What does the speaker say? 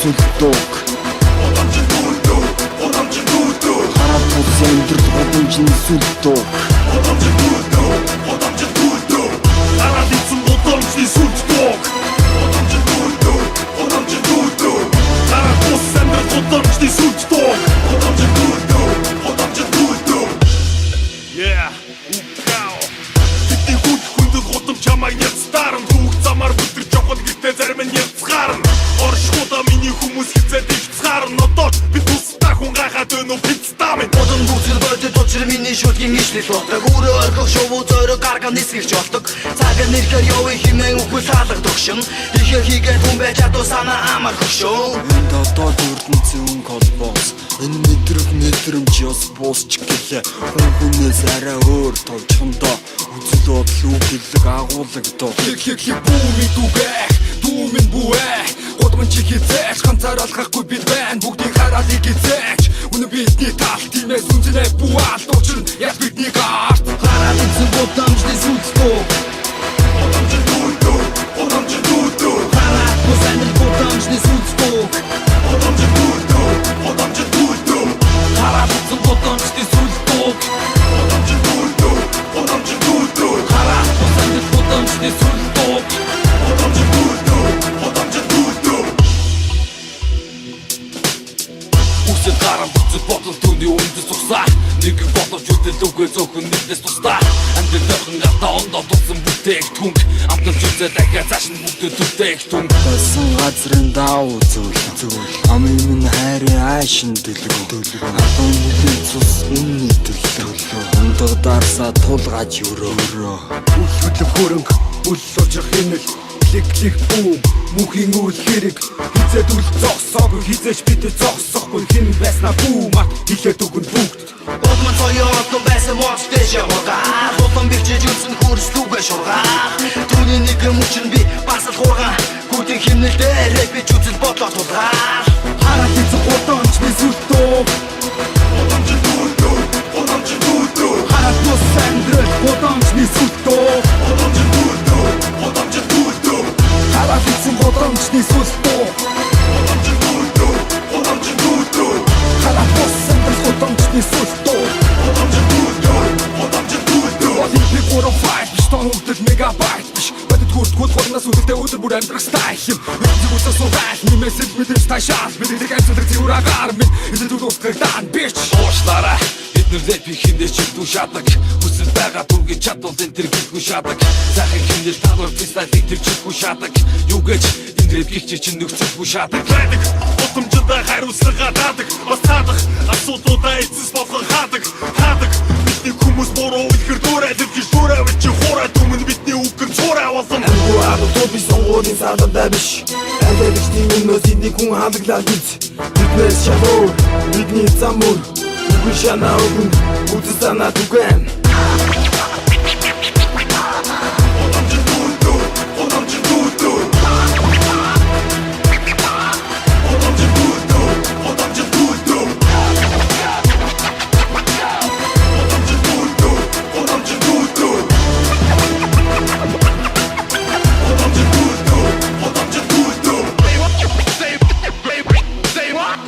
сүлдөөг хараад бус амьдрал годамжны сүлдөөг хараад ицэн годамжны сүлдөөг хараад бус амьдрал годамжны сүлдөөг Yeah, укау Тэдний хүнд годамж чамайг няцтаарна Түүх замаар бүдэр жохол гэртээ зарим нь няцхаарна Оршгуудаа миний хүмүүс хизээд ихцхаарна Одоо би тусдаа хүн гайхаад өнөө пицтамын Бодон бүзэр бодит учир миний шүлгийн ишлэл болдог Үрэ орхох шоу зөөрө гарган нисгэж болдог Цага нэрхээр явъя химэн үгүй салгад өгшин Ихэ хийгээд хүн байж адуу санаа амар хөшөө Энд одоо ертөнцийн холбоос энэ мэдрэмж ёс буусч гэлээ Хүнээс арай өөр товчхондоо үзэл бодол үгэлэг агуулгадоо Хик бүүмийн дүгэх, дүүмийн бүэх Годмон чи хизээч, ганцаар алхахгүй бид байна Бүгдийг хараад игизээч Үнэн бидний тал, тиймээс үнцэнэ буаал Учир нь яг бидний гарт Хараад ицэн годамжны сүлдөөг Хараад бус амьдрал годамжны сүлдөөг Хараад ицэн годамжны сүлдөөг Хараад бус амьдрал годамжны сүлдөөг Үсэд гарам бүцэд бодол түүний үндэс тусаа Нэг бодолж үтэл үгүй зөөхөн нэгнээс тустаа Амьдралын гата ондоо тулсан бүтээгдэхүүн Амталж үзээ дахиад цааш нь бүгдээ түтээгдэхүүн Басан газрын даав зүйл Амын минь хайрын аашин дэлгүү Адуун нүдэн цус үнний төлөө Хондоо дарсаа тулгаж өрөө Үл хөдлөв хөрөнгө, үл олжих хэмнэл Лик бүү, мөнхийн үл хэрэг Хизээд үл зогсоогүй, хизээч бидэд зогсоогүй Хэн байснаа бүү, март хэлээд өгөн бүгд Бодмон соёо отон байсан моц дэшэ хургаа Бодмон бигчэж үлсэн хүрслүүгээ шургаа Түүний нэгэн мөчн би бас л хургаа Гүтийн химнэлдээ рэп бич үзэл бодлоо тулгаа Хараад ицэн годамжны сүлдөөг Хараад бус амьдрал годамжны сүлдөөг Хараад ицэн годамжны сүлдөөг Хараад бус амьдрал годамжны сүлдөөг Олимпик 45 биш тон хөвдөл мегабайт биш Бодит хүртгүүл хурнаас үдэлтэй өдөр бүр амьдрах стайл юм Үддэг үсээ суугаад нэмэсэл мэдрэмж ташаал Мэдрэлэг амьсгалдаг зэвэр агаар минь Эзэл зүг устгагдан бич Уушлаараа эднэр рэпи хиндэж чигдүү шадаг Хүсэл байгаа түргэж чадвал энэ тэр гэлгүй шадаг Захын хиндэл тавар фристайлыг тэр чиггүй шадаг Юу гэж энэ рэп гихчи чинь нөхцөлгүй шадаг Хайдаг, утамжидаа хариуцлага даадаг Бас таадах, асуудлуудаа эцэс болгон хаадаг Бидний хүмүүс бороо ихэр дүүрээд гэж дүүрээвэр чи хуураад өмнө бидний үгэн цуураа болсон Амгүй адуу би сонгуудын саадаа биш Аль бичтийн өмнөөс эдний хүн хамаглаад биз Биднээс шалуур, бидний замур Үгүй шанаа өгөн, үзэл санаа түгэн Say what?